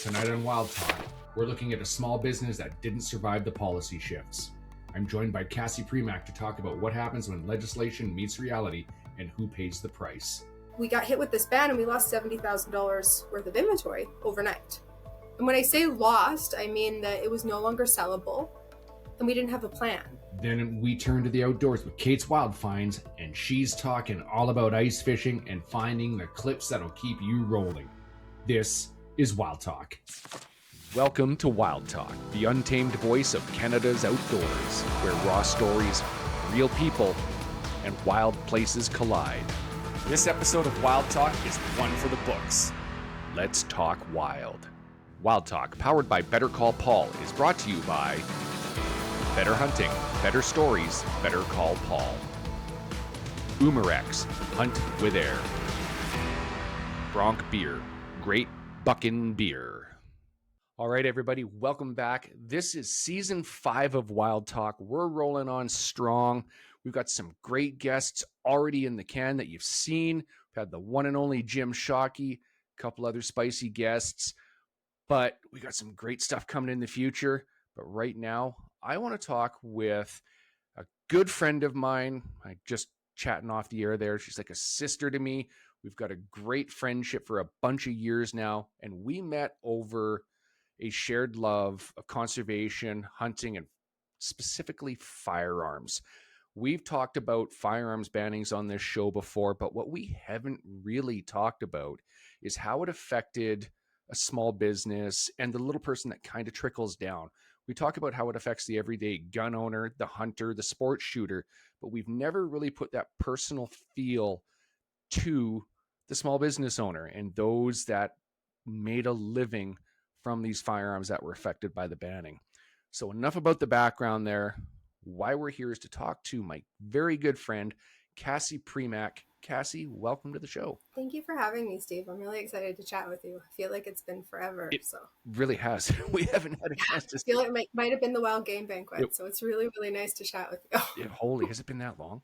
Tonight on Wild Talk, we're looking at a small business that didn't survive the policy shifts. I'm joined by Cassie Premack to talk about what happens when legislation meets reality and who pays the price. We got hit with this ban and we lost $70,000 worth of inventory overnight. And when I say lost, I mean that it was no longer sellable and we didn't have a plan. Then we turn to the outdoors with Kate's Wildfinds, and she's talking all about ice fishing and finding the clips that'll keep you rolling. This is Wild Talk. Welcome to Wild Talk, the untamed voice of Canada's outdoors, where raw stories, real people, and wild places collide. This episode of Wild Talk is one for the books. Let's talk wild. Wild Talk, powered by Better Call Paul, is brought to you by Better Hunting, Better Stories, Better Call Paul. Umarex, Hunt with Air. Bronc Beer, Great Buckin' Beer. All right, everybody, welcome back. This is season 5 of Wild Talk. We're rolling on strong. We've got some great guests already in the can that you've seen. We've had the one and only Jim Shockey, a couple other spicy guests, but we got some great stuff coming in the future. But right now, I want to talk with a good friend of mine. I just chatting off the air there. She's like a sister to me. We've got a great friendship for a bunch of years now, and we met over a shared love of conservation, hunting, and specifically firearms. We've talked about firearms bannings on this show before, but what we haven't really talked about is how it affected a small business and the little person that kind of trickles down. We talk about how it affects the everyday gun owner, the hunter, the sports shooter, but we've never really put that personal feel to the small business owner and those that made a living from these firearms that were affected by the banning. So enough about the background there. Why we're here is to talk to my very good friend, Cassie Premack. Cassie, welcome to the show. Thank you for having me, Steve. I'm really excited to chat with you. I feel like it's been forever. It really has. We haven't had a chance to. I feel like it might have been the Wild Game Banquet, so it's really, really nice to chat with you. Holy, has it been that long?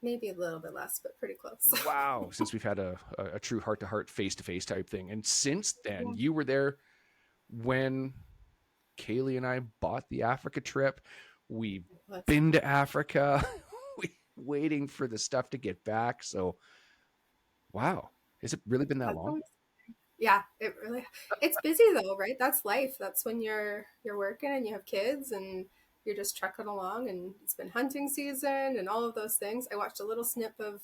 Maybe a little bit less, but pretty close. Wow, since we've had a true heart-to-heart, face-to-face type thing. And since then, you were there when Kaylee and I bought the Africa trip. We've been to Africa. Waiting for the stuff to get back. So, wow. Has it really been that long? Yeah, it's busy though, right? That's life. That's when you're working and you have kids and you're just trucking along, and it's been hunting season and all of those things. I watched a little snip of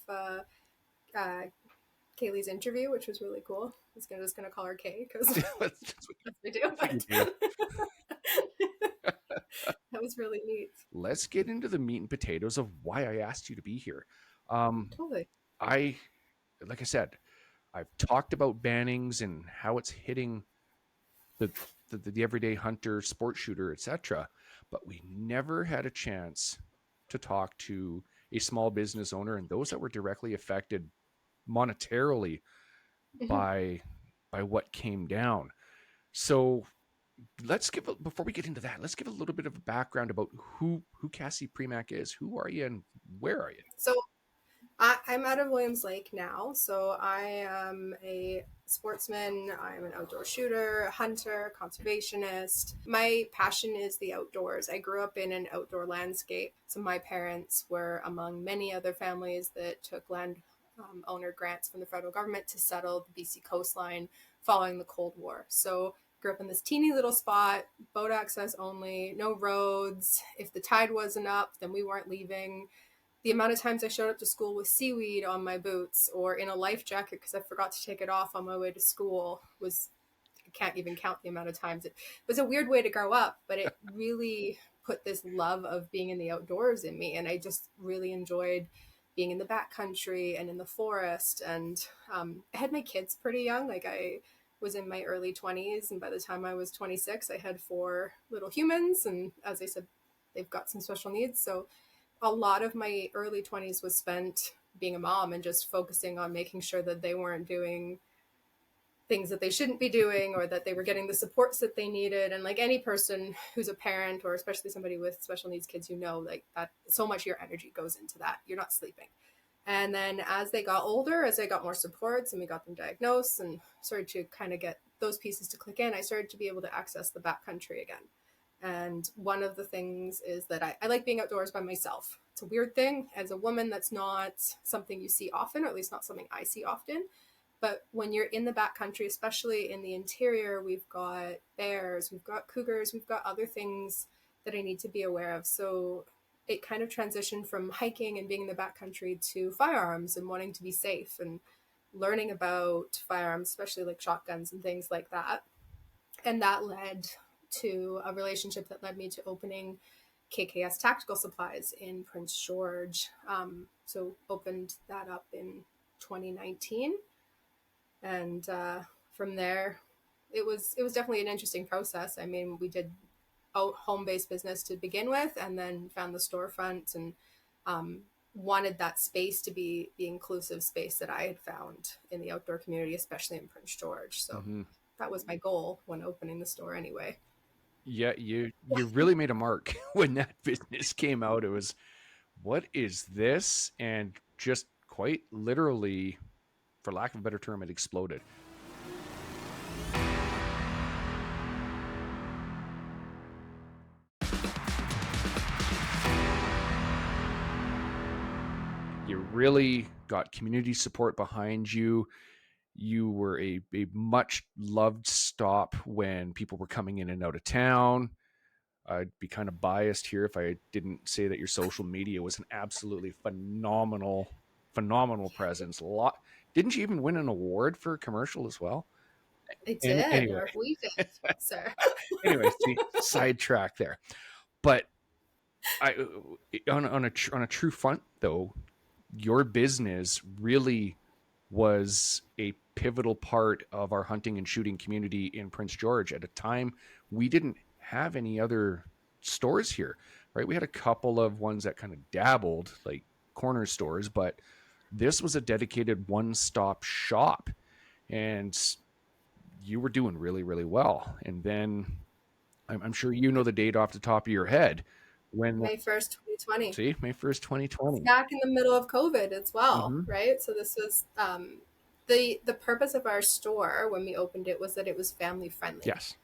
Kaylee's interview, which was really cool. I was just gonna call her Kay because that's what we do. That was really neat. Let's get into the meat and potatoes of why I asked you to be here. Totally. Like I said, I've talked about bannings and how it's hitting the everyday hunter, sports shooter, etc. But we never had a chance to talk to a small business owner and those that were directly affected monetarily by what came down. So before we get into that, let's give a little bit of a background about who Cassie Premack is. Who are you and where are you? So I'm out of Williams Lake now. So I am a sportsman. I'm an outdoor shooter, a hunter, conservationist. My passion is the outdoors. I grew up in an outdoor landscape. So my parents were among many other families that took land owner grants from the federal government to settle the BC coastline following the Cold War. So grew up in this teeny little spot, boat access only, no roads. If the tide wasn't up, then we weren't leaving. The amount of times I showed up to school with seaweed on my boots or in a life jacket because I forgot to take it off on my way to school I can't even count the amount of times. It was a weird way to grow up, but it really put this love of being in the outdoors in me. And I just really enjoyed being in the backcountry and in the forest. And I had my kids pretty young. Like I was in my early 20s, and by the time I was 26, I had 4 little humans, and as I said, they've got some special needs. So a lot of my early 20s was spent being a mom and just focusing on making sure that they weren't doing things that they shouldn't be doing, or that they were getting the supports that they needed. And like any person who's a parent, or especially somebody with special needs kids, like that so much of your energy goes into that. You're not sleeping. And then as they got older, as I got more supports and we got them diagnosed and started to kind of get those pieces to click in, I started to be able to access the backcountry again. And one of the things is that I like being outdoors by myself. It's a weird thing. As a woman, that's not something you see often, or at least not something I see often. But when you're in the backcountry, especially in the interior, we've got bears, we've got cougars, we've got other things that I need to be aware of. So it kind of transitioned from hiking and being in the backcountry to firearms and wanting to be safe and learning about firearms, especially like shotguns and things like that. And that led to a relationship that led me to opening KKS Tactical Supplies in Prince George. So opened that up in 2019, and from there, it was definitely an interesting process. I mean, we did home based business to begin with, and then found the storefront and um, wanted that space to be the inclusive space that I had found in the outdoor community, especially in Prince George. So Mm-hmm. that was my goal when opening the store anyway. Yeah, you really made a mark when that business came out. It was, what is this? And just quite literally, for lack of a better term, it exploded. You really got community support behind you. You were a much loved stop when people were coming in and out of town. I'd be kind of biased here if I didn't say that your social media was an absolutely phenomenal presence. A lot. Didn't you even win an award for a commercial as well? I And did, anyway, or we did, sir. anyway, see, sidetrack there. But I, on a true front though, your business really was a pivotal part of our hunting and shooting community in Prince George at a time we didn't have any other stores here, right? We had a couple of ones that kind of dabbled, like corner stores, but this was a dedicated one-stop shop, and you were doing really, really well. And then I'm sure you know the date off the top of your head when, May 1st, 2020. see, May 1st, It's 2020. back in the middle of COVID as well, Mm-hmm. right? So this was the purpose of our store when we opened it was that it was family friendly. Yes.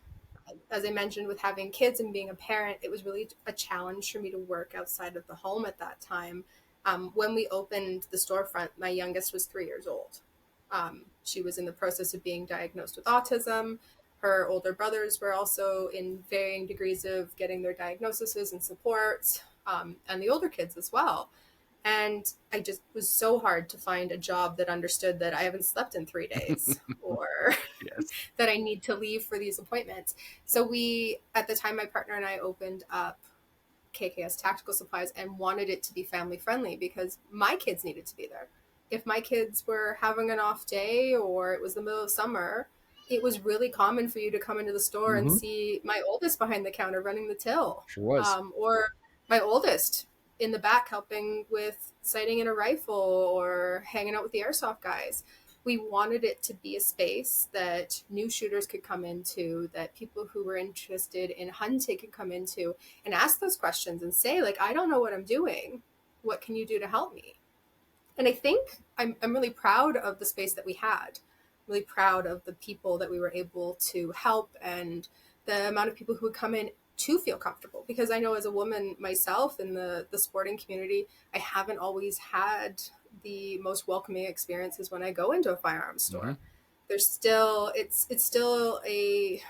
As I mentioned, with having kids and being a parent, it was really a challenge for me to work outside of the home at that time. When we opened the storefront, my youngest was 3 years old. She was in the process of being diagnosed with autism. Her older brothers were also in varying degrees of getting their diagnoses and supports, and the older kids as well. And I just was so hard to find a job that understood that I haven't slept in 3 days or Yes. that I need to leave for these appointments. So we, at the time, my partner and I opened up KKS Tactical Supplies and wanted it to be family friendly because my kids needed to be there. If my kids were having an off day or it was the middle of summer, it was really common for you to come into the store and Mm-hmm. see my oldest behind the counter running the till, Sure was. or my oldest in the back helping with sighting in a rifle or hanging out with the airsoft guys. We wanted it to be a space that new shooters could come into, that people who were interested in hunting could come into and ask those questions and say, like, I don't know what I'm doing. What can you do to help me? And I think I'm really proud of the space that we had, really proud of the people that we were able to help and the amount of people who would come in to feel comfortable. Because I know as a woman myself in the sporting community, I haven't always had the most welcoming experiences when I go into a firearms Mm-hmm. store. There's still it's still a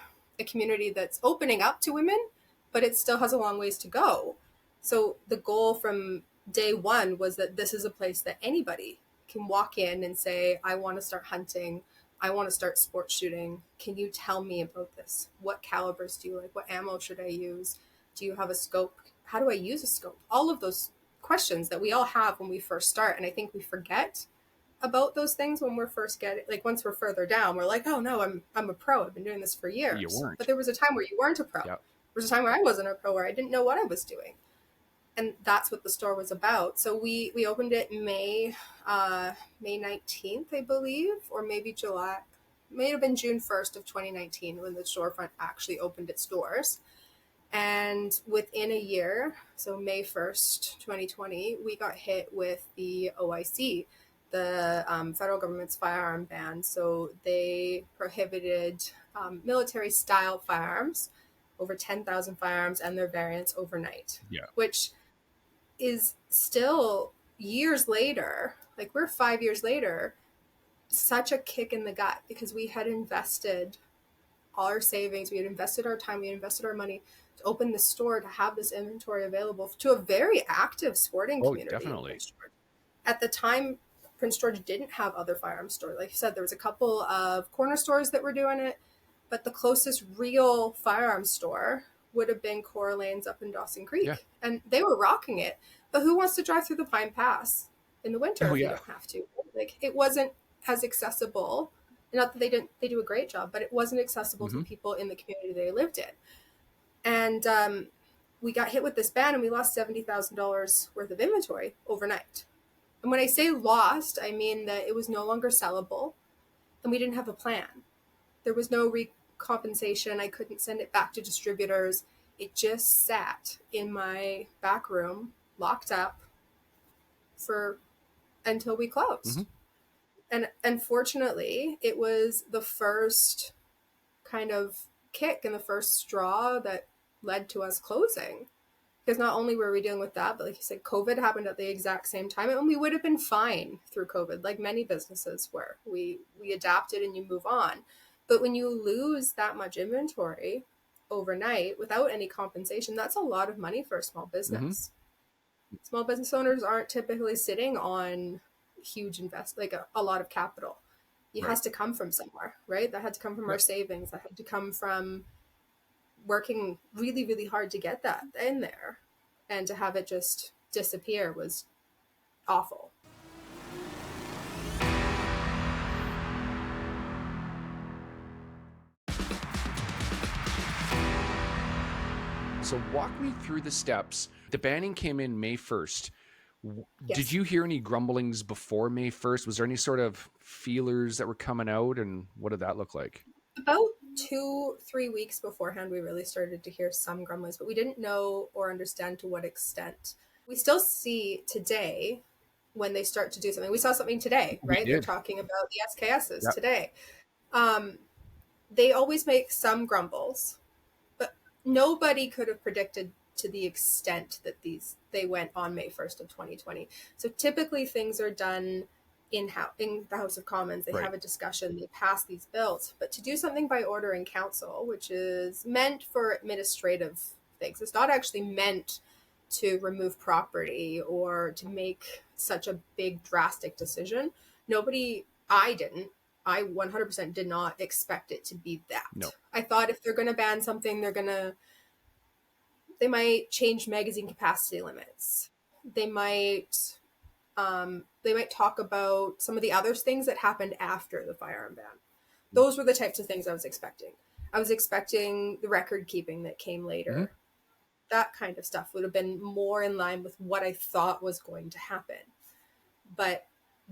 community that's opening up to women, but it still has a long ways to go. So the goal from day one was that this is a place that anybody can walk in and say, I want to start hunting. I want to start sport shooting. Can you tell me about this? What calibers do you like? What ammo should I use? Do you have a scope? How do I use a scope? All of those questions that we all have when we first start. And I think we forget about those things when we're first getting, like, once we're further down, we're like, oh no, I'm a pro. I've been doing this for You years. But weren't. there was a time where you weren't a pro. Yeah. There was a time where I wasn't a pro, where I didn't know what I was doing. And that's what the store was about. So we opened it May 19th, I believe, or maybe July. It may have been June 1st of 2019 when the storefront actually opened its doors. And within a year, so May 1st, 2020, we got hit with the OIC, the federal government's firearm ban. So they prohibited military style firearms, over 10,000 firearms and their variants overnight, Yeah. which is still years later, like we're 5 years later, such a kick in the gut because we had invested all our savings, we had invested our time, we had invested our money to open the store to have this inventory available to a very active sporting Oh, community in definitely. Prince George. At the time, Prince George didn't have other firearms stores. Like you said, there was a couple of corner stores that were doing it, but the closest real firearms store would have been Cora Lane's up in Dawson Creek. Yeah. And they were rocking it. But who wants to drive through the Pine Pass in the winter Oh, if yeah. you don't have to? Like, it wasn't as accessible. Not that they do a great job, but it wasn't accessible to the people in the community they lived in. And we got hit with this ban and we lost $70,000 worth of inventory overnight. And when I say lost, I mean that it was no longer sellable and we didn't have a plan. There was no recompensation. I couldn't send it back to distributors. It just sat in my back room, locked up until we closed. And unfortunately, it was the first kind of kick and the first straw that led to us closing. Because not only were we dealing with that, but like you said, COVID happened at the exact same time, and we would have been fine through COVID, like many businesses were. We adapted and you move on. But when you lose that much inventory overnight without any compensation, that's a lot of money for a small business. Small business owners aren't typically sitting on huge like a lot of capital. It has to come from somewhere, right? That had to come from our savings. That had to come from working really, really hard to get that in there, and to have it just disappear was awful. So walk me through the steps. The banning came in May 1st. Yes. Did you hear any grumblings before May 1st? Was there any sort of feelers that were coming out, and what did that look like? About 2-3 weeks beforehand, we really started to hear some grumblings, but we didn't know or understand to what extent. We still see today when they start to do something. We saw something today, right? They're talking about the SKSs today. They always make some grumbles, but nobody could have predicted to the extent that they went on May 1st of 2020. So typically things are done in the House of Commons. They have a discussion, they pass these bills. But to do something by order in council, which is meant for administrative things, it's not actually meant to remove property or to make such a big drastic decision. I 100% did not expect it to be that. No. I thought if they're going to ban something, they might change magazine capacity limits. They might talk about some of the other things that happened after the firearm ban. Those were the types of things I was expecting. I was expecting the record keeping that came later. That kind of stuff would have been more in line with what I thought was going to happen. But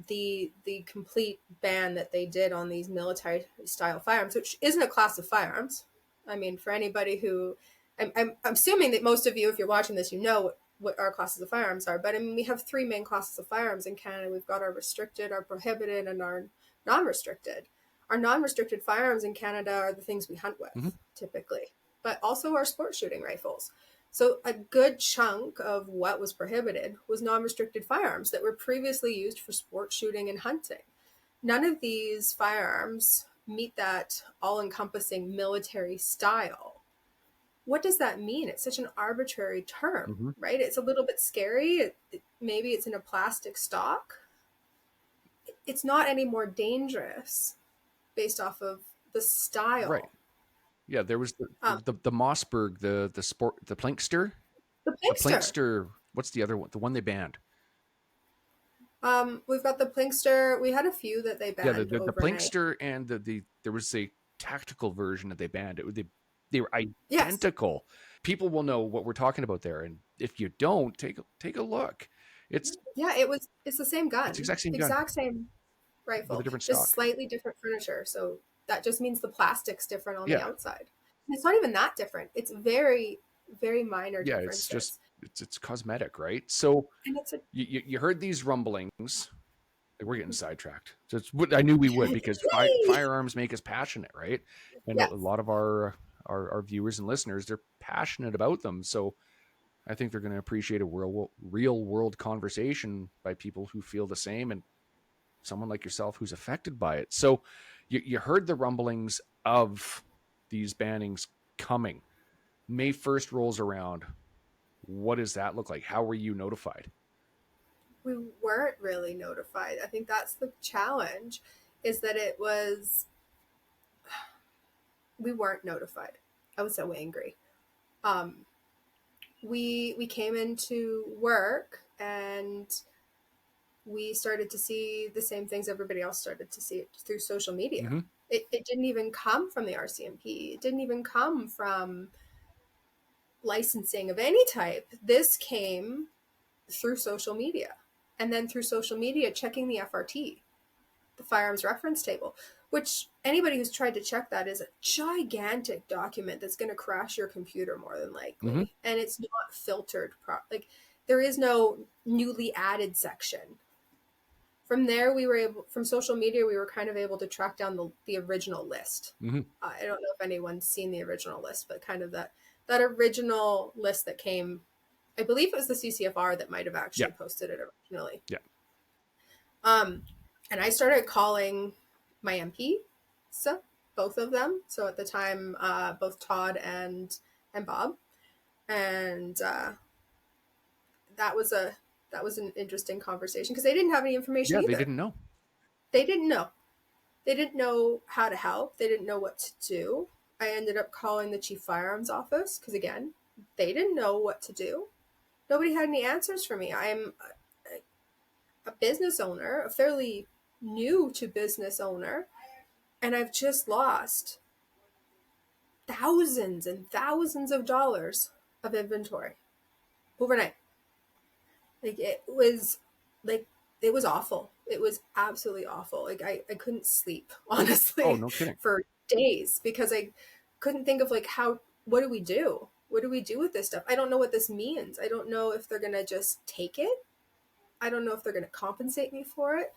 the complete ban that they did on these military style firearms, which isn't a class of firearms. I mean, for anybody who, I'm assuming that most of you, if you're watching this, you know what our classes of firearms are. But I mean, we have 3 main classes of firearms in Canada. We've got our restricted, our prohibited, and our non-restricted. Our non-restricted firearms in Canada are the things we hunt with, typically, but also our sport shooting rifles. So a good chunk of what was prohibited was non-restricted firearms that were previously used for sport shooting and hunting. None of these firearms meet that all-encompassing military style. What does that mean? It's such an arbitrary term, right? It's a little bit scary. Maybe it's in a plastic stock. It's not any more dangerous based off of the style. Right. Yeah, there was the Mossberg, the Plinkster. The Plinkster. What's the other one? The one they banned. We've got the Plinkster. We had a few that they banned. Yeah, the Plinkster and there was a tactical version that they banned. They were identical. Yes. People will know what we're talking about there, and if you don't, take a look. It's the same gun. It's exact same rifle, with a different just stock. Slightly different furniture. So that just means the plastic's different on the outside. And it's not even that different. It's very, very minor differences. It's just it's cosmetic, right? So you heard these rumblings. Like, we're getting sidetracked. So it's what I knew we would, because firearms make us passionate, right? And a Yes. lot of our viewers and listeners, they're passionate about them. So I think they're going to appreciate a real world conversation by people who feel the same, and someone like yourself who's affected by it. So you heard the rumblings of these bannings coming. May 1st rolls around. What does that look like? How were you notified? We weren't really notified. I think that's the challenge, is that we weren't notified. I was so angry. Um, we came into work and we started to see the same things everybody else started to see through social media. Mm-hmm. It didn't even come from the RCMP. It didn't even come from licensing of any type. This came through social media. And then through social media, checking the FRT, the firearms reference table, which anybody who's tried to check that is a gigantic document that's going to crash your computer more than likely. Mm-hmm. And it's not filtered. Like, there is no newly added section. From there, from social media, we were kind of able to track down the original list. Mm-hmm. I don't know if anyone's seen the original list, but kind of that original list that came, I believe it was the CCFR that might have actually posted it originally. Yeah. And I started calling my MP, so both of them. So at the time, both Todd and Bob, and that was an interesting conversation because they didn't have any information either. They didn't know. They didn't know. They didn't know how to help. They didn't know what to do. I ended up calling the chief firearms office because, again, they didn't know what to do. Nobody had any answers for me. I'm a business owner, a fairly new to business owner, and I've just lost thousands and thousands of dollars of inventory overnight. Like, it was awful. It was absolutely awful. Like, I couldn't sleep, honestly. Oh, no kidding. For days, because I couldn't think of, like, what do we do? What do we do with this stuff? I don't know what this means. I don't know if they're going to just take it. I don't know if they're going to compensate me for it.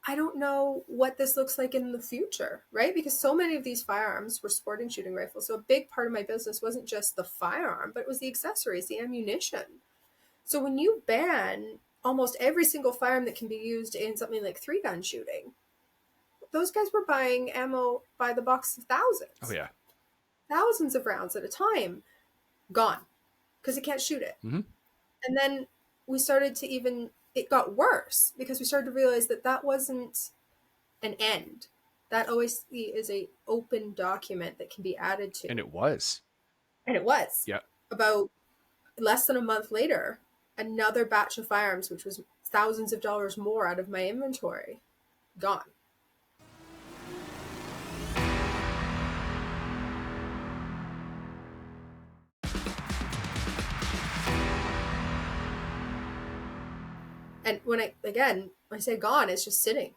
I don't know what this looks like in the future, right? Because so many of these firearms were sporting shooting rifles. So a big part of my business wasn't just the firearm, but it was the accessories, the ammunition. So when you ban almost every single firearm that can be used in something like 3-gun shooting, those guys were buying ammo by the box of thousands. Oh, yeah. Thousands of rounds at a time, gone, because they can't shoot it. Mm-hmm. And then we started to it got worse because we started to realize that wasn't an end. That OSC is a open document that can be added to. And it was. Yeah. About less than a month later, another batch of firearms, which was thousands of dollars more out of my inventory, gone. And when I say gone, it's just sitting.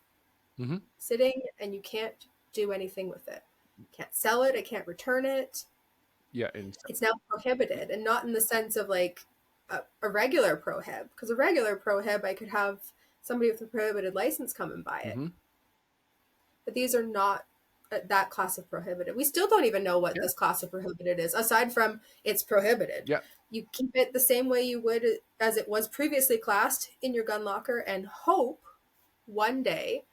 Mm-hmm. Sitting, and you can't do anything with it. Can't sell it. I can't return it. Yeah. And it's now prohibited, and not in the sense of like a regular prohib, because a regular prohib, I could have somebody with a prohibited license come and buy it. Mm-hmm. But these are not that class of prohibited. We still don't even know what this class of prohibited is, aside from it's prohibited. Yeah. You keep it the same way you would as it was previously classed in your gun locker, and hope one day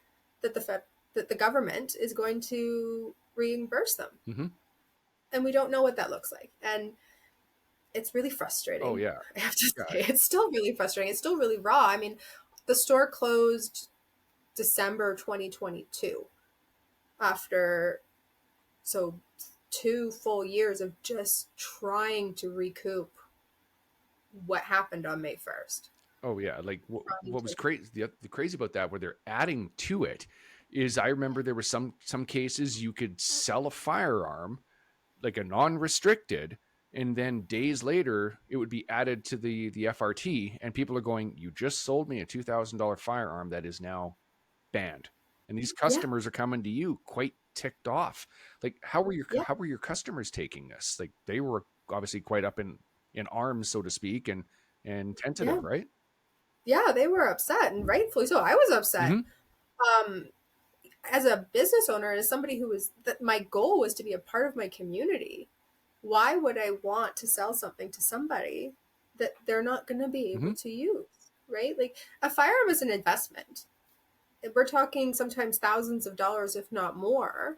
that the government is going to reimburse them. Mm-hmm. And we don't know what that looks like. And it's really frustrating. Oh, yeah. I have to say, it's still really frustrating. It's still really raw. I mean, the store closed December 2022 after 2 full years of just trying to recoup what happened on May 1st. Oh, yeah. Like, what was crazy, the crazy about that, where they're adding to it, is I remember there were some cases you could sell a firearm, like a non-restricted, and then days later it would be added to the FRT, and people are going, you just sold me a $2,000 firearm that is now banned. And these customers are coming to you quite ticked off. Like, how were your customers taking this? Like, they were obviously quite up in arms, so to speak, and tentative, right? Yeah, they were upset, and rightfully so. I was upset. Mm-hmm. As a business owner, as somebody who was, that my goal was to be a part of my community. Why would I want to sell something to somebody that they're not going to be Mm-hmm. able to use? Right? Like a firearm is an investment. We're talking sometimes thousands of dollars, if not more.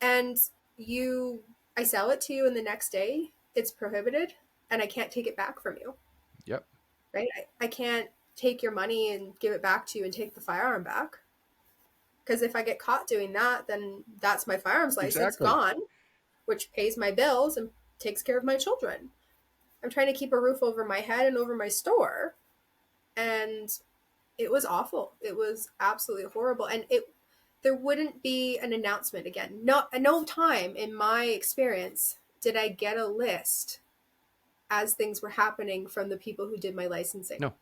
And you, I sell it to you, and the next day it's prohibited, and I can't take it back from you. Yep. Right? I can't take your money and give it back to you and take the firearm back. Because if I get caught doing that, then that's my firearms license Exactly. gone, which pays my bills and takes care of my children. I'm trying to keep a roof over my head and over my store. And it was awful. It was absolutely horrible. And there wouldn't be an announcement again. No time in my experience did I get a list as things were happening from the people who did my licensing. No.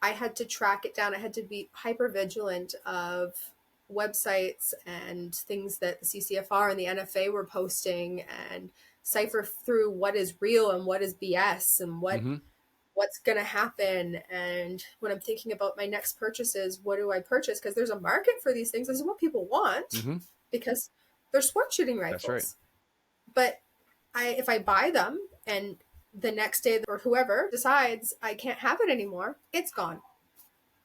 I had to track it down. I had to be hyper vigilant of websites and things that the CCFR and the NFA were posting, and cipher through what is real and what is BS and Mm-hmm. what's going to happen. And when I'm thinking about my next purchases, what do I purchase? Because there's a market for these things. This is what people want, Mm-hmm. because they're sport shooting That's rifles. right. But if I buy them and the next day or whoever decides I can't have it anymore, it's gone.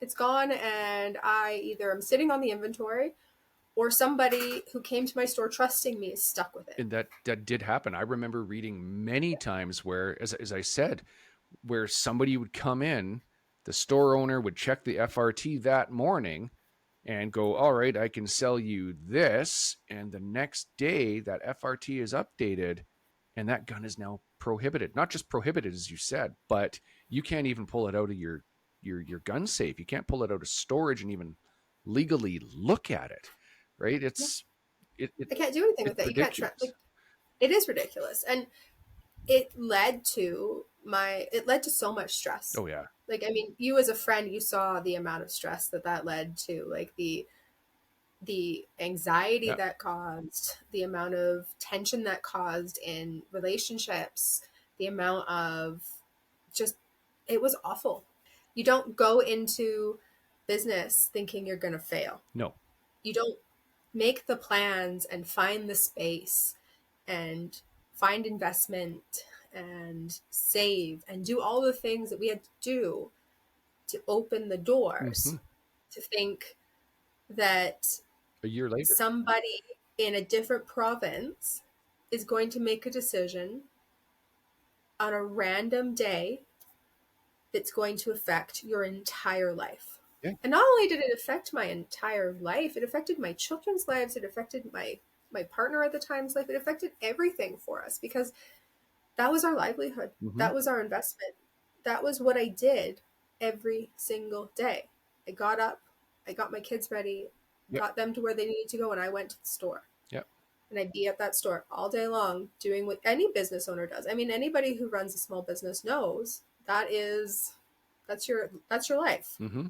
It's gone, and I either am sitting on the inventory, or somebody who came to my store trusting me is stuck with it. And that did happen. I remember reading many times where, as I said, where somebody would come in, the store owner would check the FRT that morning and go, all right, I can sell you this. And the next day that FRT is updated and that gun is now prohibited. Not just prohibited, as you said, but you can't even pull it out of your gun safe. You can't pull it out of storage and even legally look at it. Right? I can't do anything with It's it. You can't ridiculous. it is ridiculous. And it led to so much stress. Oh yeah. Like, I mean, you as a friend, you saw the amount of stress that led to, like the anxiety Yeah. that caused, the amount of tension that caused in relationships, the amount of just, it was awful. You don't go into business thinking you're going to fail. No. You don't make the plans and find the space and find investment and save and do all the things that we had to do to open the doors, Mm-hmm. to think that A year later. somebody in a different province is going to make a decision on a random day that's going to affect your entire life. Yeah. And not only did it affect my entire life, it affected my children's lives, it affected my partner at the time's life, it affected everything for us, because that was our livelihood. Mm-hmm. That was our investment. That was what I did every single day. I got up, I got my kids ready, Yep. got them to where they needed to go, and I went to the store. Yep. And I'd be at that store all day long doing what any business owner does. I mean, anybody who runs a small business knows that's your life. Mm-hmm.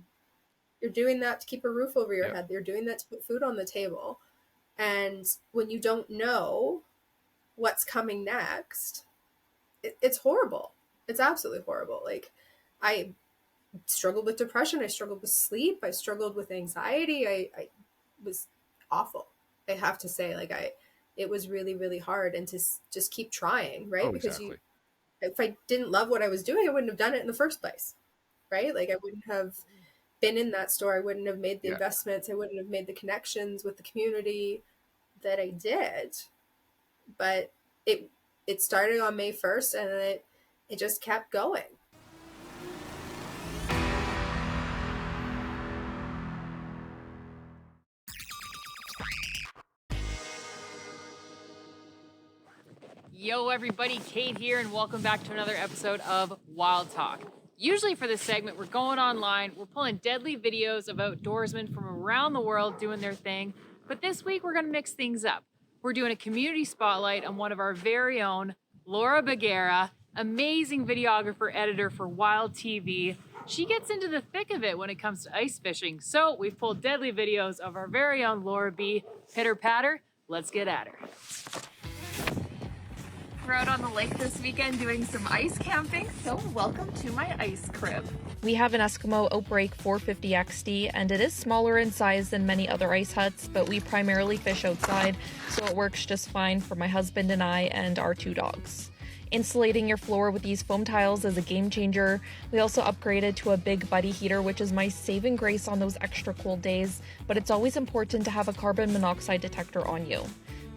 You're doing that to keep a roof over your Yep. head. You're doing that to put food on the table. And when you don't know what's coming next, it's horrible. It's absolutely horrible. Like, I struggled with depression. I struggled with sleep. I struggled with anxiety. I was awful. I have to say, like, it was really, really hard, and to just keep trying, right? Oh, because exactly. if I didn't love what I was doing, I wouldn't have done it in the first place, right? Like, I wouldn't have been in that store. I wouldn't have made the investments. I wouldn't have made the connections with the community that I did. But it started on May 1st, and then it just kept going. Yo, everybody, Kate here, and welcome back to another episode of Wild Talk. Usually for this segment, we're going online, we're pulling deadly videos of outdoorsmen from around the world doing their thing, but this week we're going to mix things up. We're doing a community spotlight on one of our very own, Laura Bagheera, amazing videographer, editor for Wild TV. She gets into the thick of it when it comes to ice fishing, so we've pulled deadly videos of our very own Laura B. Pitter patter, let's get at her. We're out on the lake this weekend doing some ice camping, so welcome to my ice crib. We have an Eskimo Outbreak 450 XD, and it is smaller in size than many other ice huts, but we primarily fish outside, so it works just fine for my husband and I and our 2 dogs. Insulating your floor with these foam tiles is a game changer. We also upgraded to a big buddy heater, which is my saving grace on those extra cold days, but it's always important to have a carbon monoxide detector on you.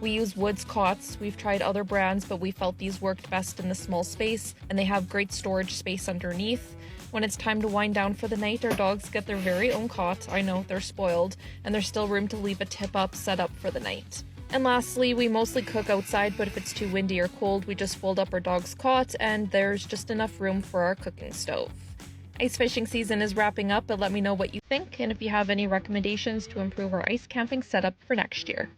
We use Woods cots. We've tried other brands, but we felt these worked best in the small space, and they have great storage space underneath. When it's time to wind down for the night, our dogs get their very own cot. I know, they're spoiled, and there's still room to leave a tip-up set up for the night. And lastly, we mostly cook outside, but if it's too windy or cold, we just fold up our dog's cot, and there's just enough room for our cooking stove. Ice fishing season is wrapping up, but let me know what you think, and if you have any recommendations to improve our ice camping setup for next year.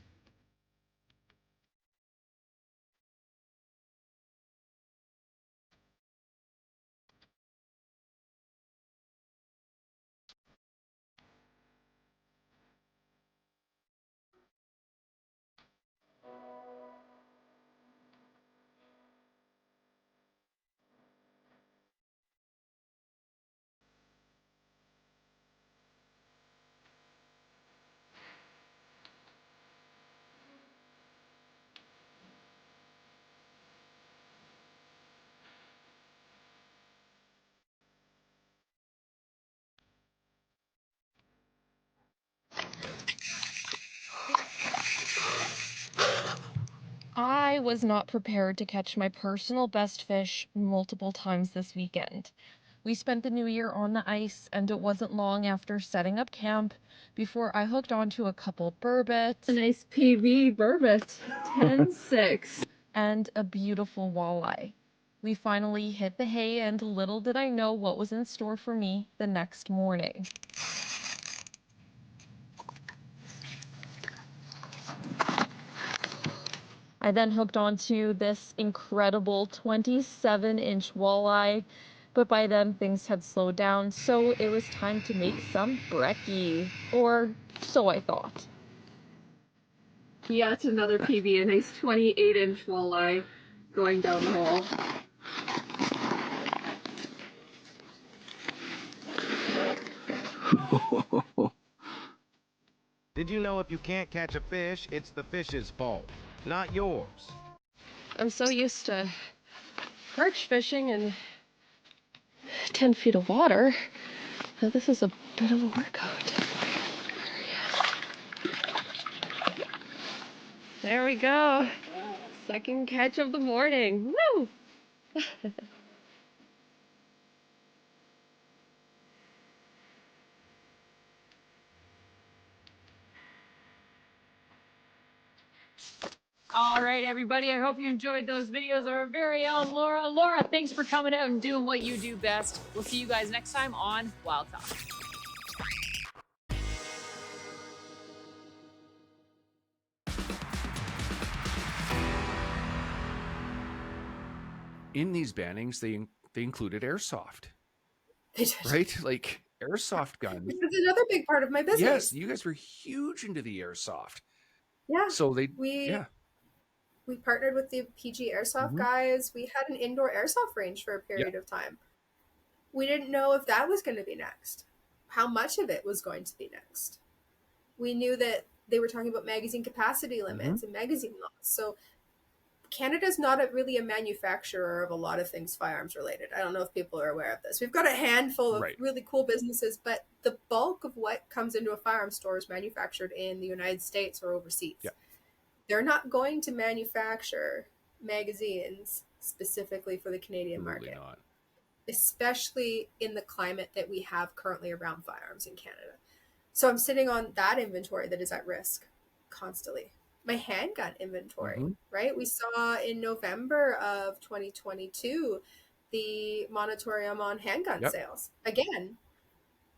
I was not prepared to catch my personal best fish multiple times this weekend. We spent the new year on the ice, and it wasn't long after setting up camp before I hooked onto a couple burbot, a nice PB burbot, 10-6, and a beautiful walleye. We finally hit the hay, and little did I know what was in store for me the next morning. I then hooked onto this incredible 27-inch walleye, but by then things had slowed down, so it was time to make some brekkie, or so I thought. Yeah, it's another PB, a nice 28-inch walleye going down the hole. Did you know if you can't catch a fish, it's the fish's fault, not yours? I'm so used to perch fishing and 10 feet of water. Now this is a bit of a workout. There we go. Second catch of the morning. Woo! All right, everybody. I hope you enjoyed those videos of our very own Laura. Laura, thanks for coming out and doing what you do best. We'll see you guys next time on Wild Talk. In these bannings, they included airsoft, They did. right? Like airsoft guns. Which is another big part of my business. Yes, you guys were huge into the airsoft. Yeah. So We partnered with the PG Airsoft guys. We had an indoor airsoft range for a period of time. We didn't know if that was going to be next, how much of it was going to be next. We knew that they were talking about magazine capacity limits and magazine laws. So Canada's not really a manufacturer of a lot of things firearms related. I don't know if people are aware of this. We've got a handful of really cool businesses, but the bulk of what comes into a firearm store is manufactured in the United States or overseas. Yeah. They're not going to manufacture magazines specifically for the Canadian market, especially in the climate that we have currently around firearms in Canada. So I'm sitting on that inventory that is at risk constantly. My handgun inventory, right? We saw in November of 2022 the moratorium on handgun sales. Again,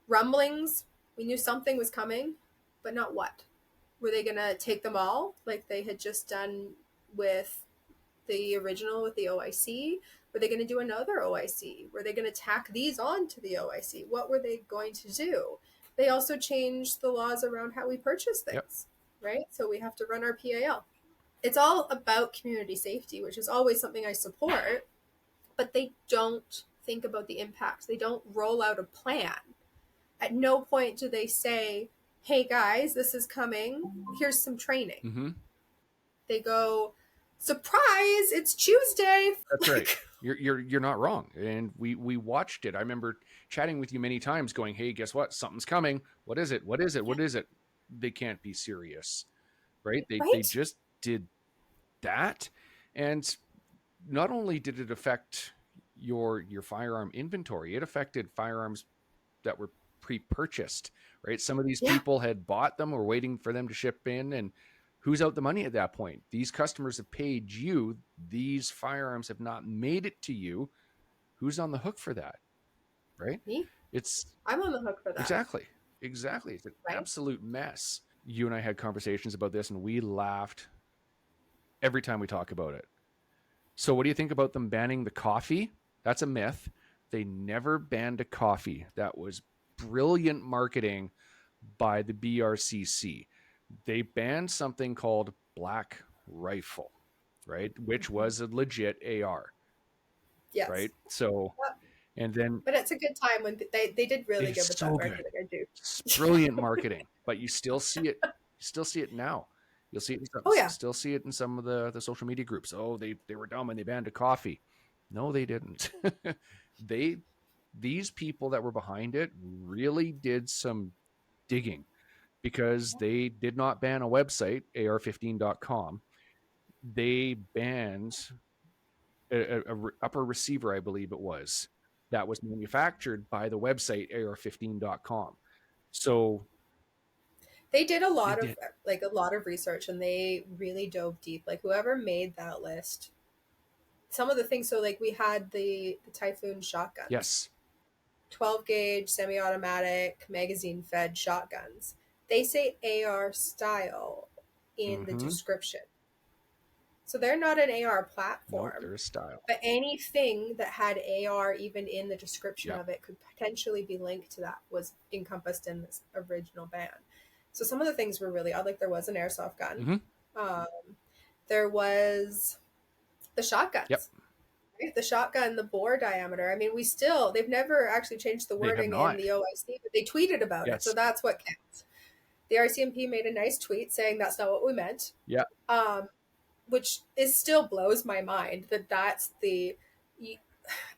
rumblings, we knew something was coming, but not what. Were they going to take them all like they had just done with the original with the OIC? Were they going to do another OIC? Were they going to tack these on to the OIC? What were they going to do? They also changed the laws around how we purchase things, right? So we have to run our PAL. it's all about community safety, which is always something I support, but they don't think about the impact. They don't roll out a plan. At no point do they say, hey guys, this is coming. Here's some training. Mm-hmm. They go, surprise, it's Tuesday. That's right. You're not wrong. And we watched it. I remember chatting with you many times going, hey, guess what? Something's coming. What is it? What is it? What is it? They can't be serious. Right? They Right? just did that. And not only did it affect your firearm inventory, it affected firearms that were pre-purchased, right? Some of these people had bought them or waiting for them to ship in, and who's out the money at that point? These customers have paid you. These firearms have not made it to you. Who's on the hook for that? Right? Me? I'm on the hook for that. Exactly. It's an right? absolute mess. You and I had conversations about this, and we laughed every time we talk about it. So what do you think about them banning the coffee? That's a myth. They never banned a coffee. That was brilliant marketing by the BRCC. They banned something called Black Rifle, right? Which was a legit AR. Yes. Right? So, and then... But it's a good time when they did really good with that marketing. I do. It's brilliant marketing, but you still see it. You still see it now. You'll see it. Still see it in some of the social media groups. Oh, they were dumb and they banned a coffee. No, they didn't. These people that were behind it really did some digging, because they did not ban a website, ar15.com. They banned a upper receiver, I believe it was, that was manufactured by the website ar15.com. So they did a lot of research, and they really dove deep. Like, whoever made that list, some of the things, so like we had the Typhoon shotguns. Yes. 12 gauge semi-automatic magazine fed shotguns. They say AR style in the description. So they're not an AR platform. Nope, they're a style. But anything that had AR even in the description of it could potentially be linked to that, was encompassed in this original ban. So some of the things were really odd. Like, there was an airsoft gun. There was the shotguns. Yep. The shotgun, the bore diameter. I mean, they've never actually changed the wording in the OIC, but they tweeted about it. So that's what counts. The RCMP made a nice tweet saying that's not what we meant. Yeah. Which still blows my mind that's I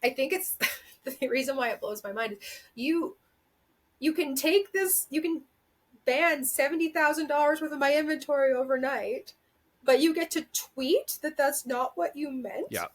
think it's the reason why it blows my mind is you can take this, you can ban $70,000 worth of my inventory overnight, but you get to tweet that that's not what you meant. Yeah.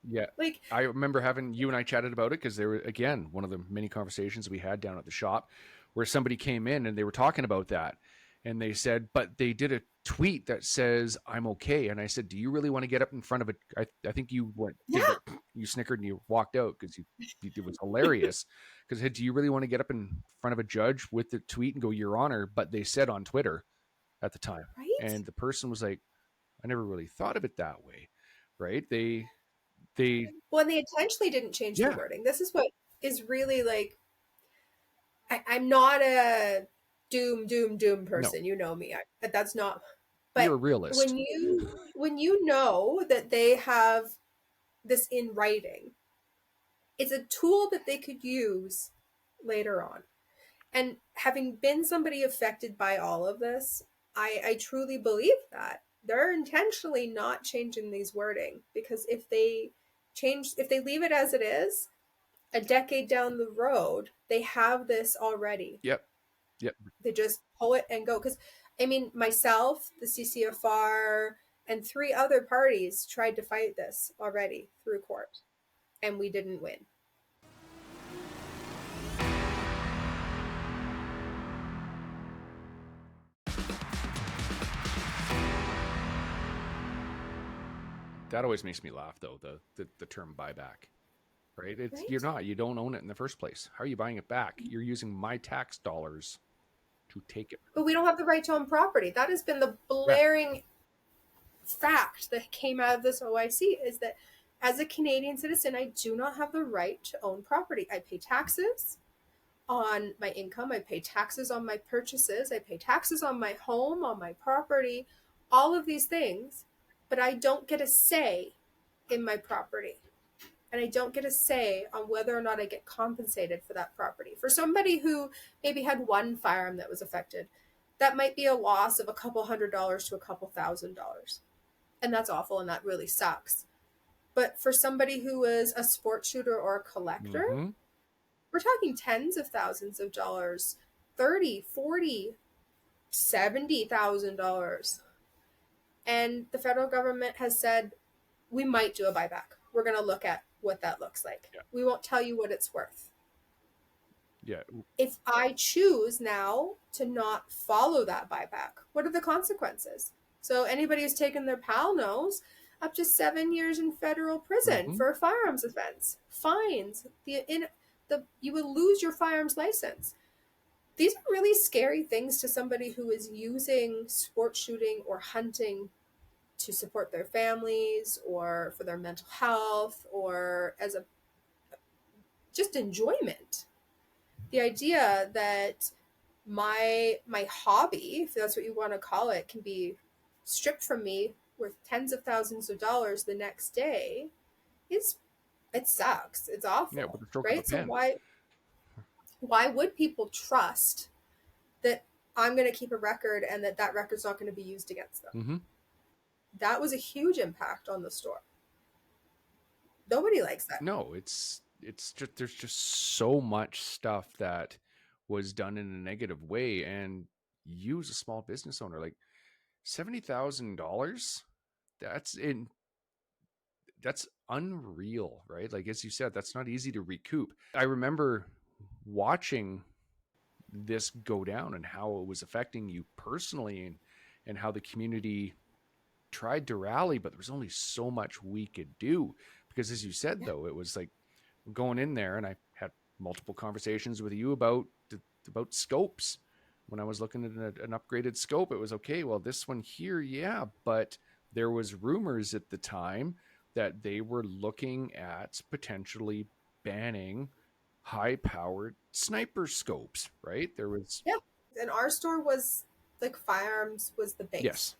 Yeah. Like, I remember you and I chatted about it, because there were, again, one of the many conversations we had down at the shop where somebody came in and they were talking about that, and they said, but they did a tweet that says, I'm okay. And I said, do you really want to get up in front of I think you went, you snickered and you walked out, because it was hilarious. Because do you really want to get up in front of a judge with the tweet and go, Your Honor? But they said on Twitter at the time, right? And the person was like, I never really thought of it that way. Right. Well, and they intentionally didn't change the wording. This is what is really like, I'm not a doom person. No. You know me. That's not. But you're a realist. When you know that they have this in writing, it's a tool that they could use later on. And having been somebody affected by all of this, I truly believe that they're intentionally not changing these wording, because if they leave it as it is, a decade down the road, they have this already. Yep. They just pull it and go. Because, I mean, myself, the CCFR, and 3 other parties tried to fight this already through court, and we didn't win. That always makes me laugh, though, the term buyback, right? You don't own it in the first place. How are you buying it back? You're using my tax dollars to take it. But we don't have the right to own property. That has been the blaring fact that came out of this OIC, is that as a Canadian citizen, I do not have the right to own property. I pay taxes on my income. I pay taxes on my purchases. I pay taxes on my home, on my property, all of these things. but I don't get a say in my property. And I don't get a say on whether or not I get compensated for that property. For somebody who maybe had one firearm that was affected, that might be a loss of a couple $100 to a couple $1,000. And that's awful, and that really sucks. But for somebody who is a sport shooter or a collector, Mm-hmm. we're talking tens of thousands of dollars, 30, 40, $70,000. And the federal government has said, we might do a buyback. We're going to look at what that looks like. Yeah. We won't tell you what it's worth. Yeah. If I choose now to not follow that buyback, what are the consequences? So anybody who's taken their PAL knows up to 7 years in federal prison Mhm. for a firearms offense, fines, you will lose your firearms license. These are really scary things to somebody who is using sport shooting or hunting to support their families or for their mental health or as a just enjoyment. The idea that my hobby, if that's what you want to call it, can be stripped from me worth tens of thousands of dollars the next day it sucks. It's awful. Yeah, with the stroke of a Right? So pen. why would people trust that I'm going to keep a record and that record's not going to be used against them? Mm-hmm. That was a huge impact on the store. Nobody likes that. No, it's just there's just so much stuff that was done in a negative way, and you as a small business owner, like $70,000, that's unreal, right? Like as you said, that's not easy to recoup. I remember watching this go down and how it was affecting you personally, and how the community tried to rally, but there was only so much we could do, because as you said, though, it was like going in there, and I had multiple conversations with you about scopes. When I was looking at an upgraded scope, it was okay, well, this one here, yeah, but there was rumors at the time that they were looking at potentially banning high powered sniper scopes, right? There was And our store was like firearms was the base. Yes.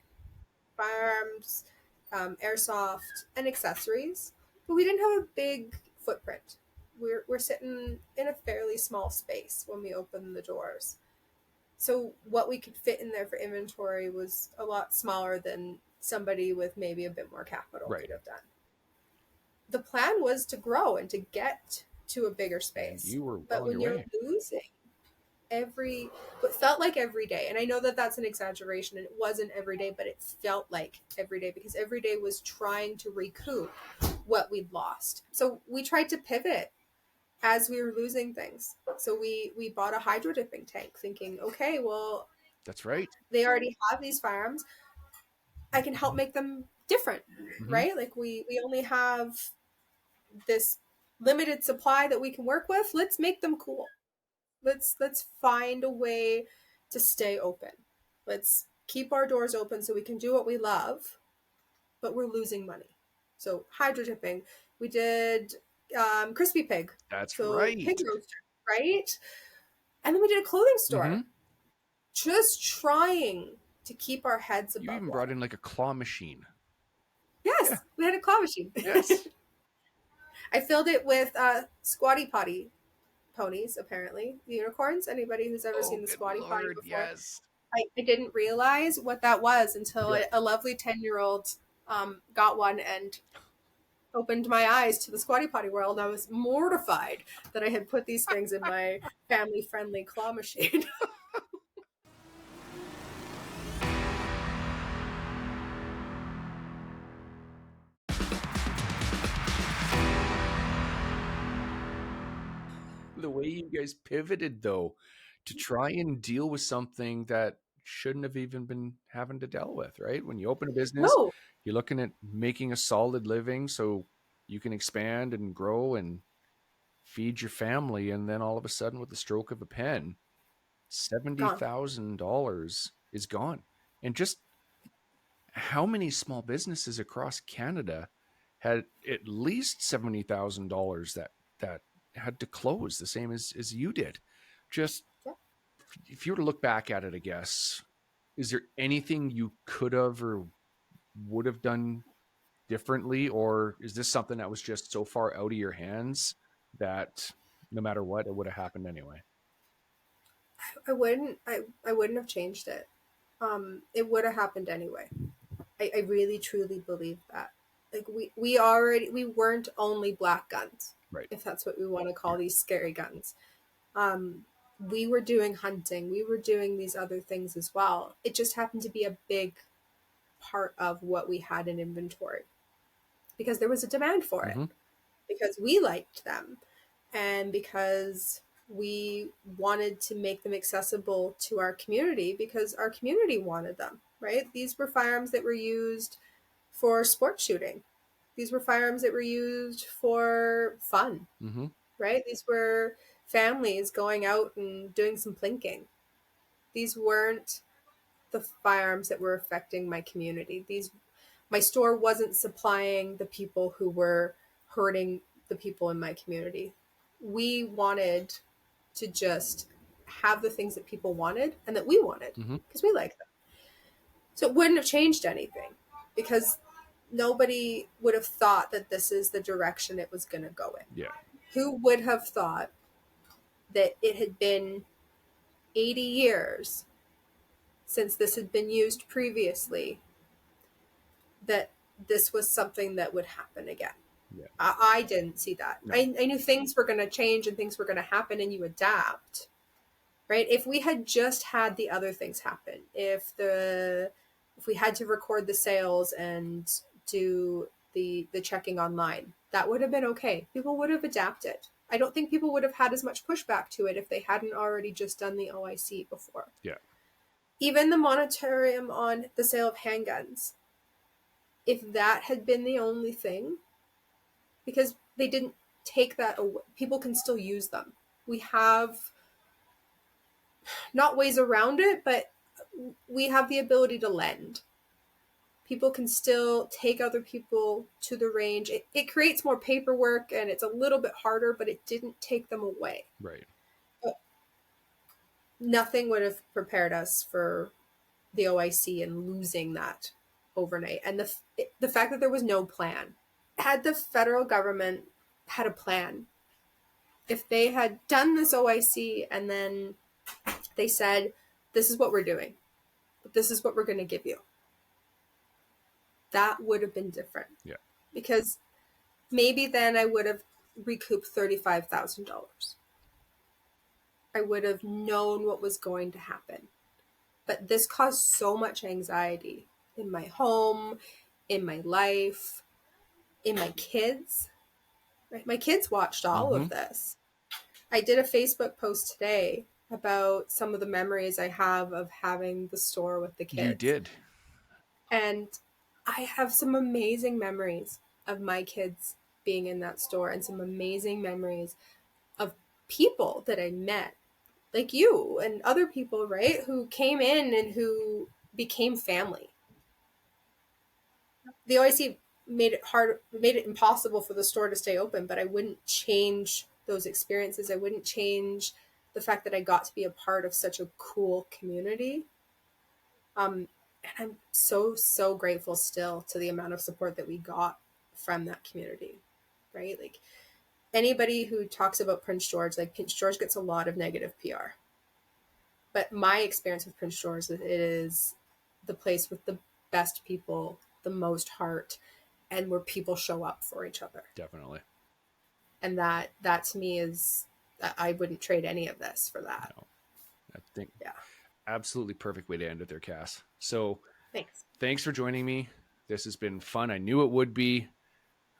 Firearms, airsoft, and accessories. But we didn't have a big footprint. We're sitting in a fairly small space when we opened the doors. So what we could fit in there for inventory was a lot smaller than somebody with maybe a bit more capital Right. could have done. The plan was to grow and to get to a bigger And space. you were But well on when your you're way. losing what felt like every day, and I know that that's an exaggeration and it wasn't every day, but it felt like every day because every day was trying to recoup what we'd lost. So we tried to pivot as we were losing things. So we bought a hydro dipping tank thinking, okay, well, That's right. they already have these firearms. I can help make them different, Mhm. right? Like we only have this limited supply that we can work with. Let's make them cool. Let's find a way to stay open. Let's keep our doors open so we can do what we love, but we're losing money. So hydro dipping. We did crispy pig. That's So right. pig roaster, right? And then we did a clothing store. Mhm. Just trying to keep our heads above You even water. brought in like a claw machine. Yes, Yeah. we had a claw machine. Yes. I filled it with squatty potty ponies, apparently. Unicorns. Anybody who's ever seen the good squatty potty Lord, before? yes. I didn't realize what that was until Yeah. a lovely 10-year-old got one and opened my eyes to the squatty potty world. I was mortified that I had put these things in my family-friendly claw machine. The way you guys pivoted, though, to try and deal with something that shouldn't have even been having to deal with, right? When you open a business, No, you're looking at making a solid living so you can expand and grow and feed your family, and then all of a sudden, with the stroke of a pen, $70,000 is gone. And just how many small businesses across Canada had at least $70,000 that had to close, the same as you did? Just Yeah. if you were to look back at it, I guess, is there anything you could have or would have done differently, or is this something that was just so far out of your hands that no matter what, it would have happened anyway? I wouldn't have changed it. It would have happened anyway. I really truly believe that. Like we weren't only black guns, Right. if that's what we want to call these scary guns. We were doing hunting, we were doing these other things as well. It just happened to be a big part of what we had in inventory because there was a demand for it, because we liked them, and because we wanted to make them accessible to our community because our community wanted them, right? These were firearms that were used for sport shooting. These were firearms that were used for fun, right? These were families going out and doing some plinking. These weren't the firearms that were affecting my community. My store wasn't supplying the people who were hurting the people in my community. We wanted to just have the things that people wanted and that we wanted because we like them. So it wouldn't have changed anything because nobody would have thought that this is the direction it was going to go in. Yeah. Who would have thought that it had been 80 years since this had been used previously, that this was something that would happen again? Yeah. I didn't see that. No. I knew things were going to change and things were going to happen and you adapt, right? If we had just had the other things happen, if we had to record the sales and do the checking online, that would have been okay. People would have adapted. I don't think people would have had as much pushback to it if they hadn't already just done the OIC before. Yeah. Even the moratorium on the sale of handguns, if that had been the only thing, because they didn't take that away, people can still use them. We have not ways around it, but we have the ability to lend. People can still take other people to the range. It creates more paperwork and it's a little bit harder, but it didn't take them away. Right. But nothing would have prepared us for the OIC and losing that overnight. And the fact that there was no plan. Had the federal government had a plan, if they had done this OIC and then they said, this is what we're doing, but this is what we're going to give you, that would have been different. Yeah. Because maybe then I would have recouped $35,000. I would have known what was going to happen. But this caused so much anxiety in my home, in my life, in my kids. Right? My kids watched all of this. I did a Facebook post today about some of the memories I have of having the store with the kids. You did. And I have some amazing memories of my kids being in that store and some amazing memories of people that I met, like you and other people, right, who came in and who became family. The OIC made it impossible for the store to stay open, but I wouldn't change those experiences. I wouldn't change the fact that I got to be a part of such a cool community. And I'm so grateful still to the amount of support that we got from that community, right? Like anybody who talks about Prince George, like Prince George gets a lot of negative PR. But my experience with Prince George, it is the place with the best people, the most heart, and where people show up for each other. Definitely. And that to me is, I wouldn't trade any of this for that. No. I think, yeah. Absolutely perfect way to end it there, Cass. So thanks for joining me. This has been fun. I knew it would be.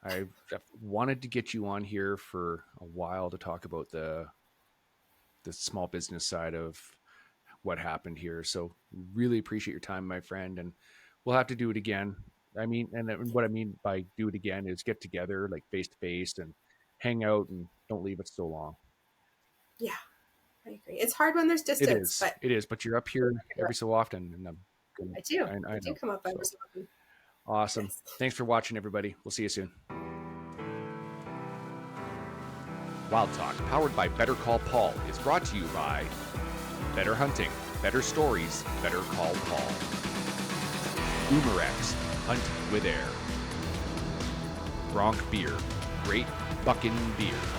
I've wanted to get you on here for a while to talk about the small business side of what happened here. So really appreciate your time, my friend. And we'll have to do it again. I mean, and what I mean by do it again is get together like face to face and hang out and don't leave it so long. Yeah, I agree. It's hard when there's distance. It is, but you're up here every so often. And I do. I do come up every so often. Awesome. Yes. Thanks for watching, everybody. We'll see you soon. Wild Talk, powered by Better Call Paul, is brought to you by Better Hunting, Better Stories, Better Call Paul. Boomerex, Hunt with air. Bronc Beer. Great Buckin' Beer.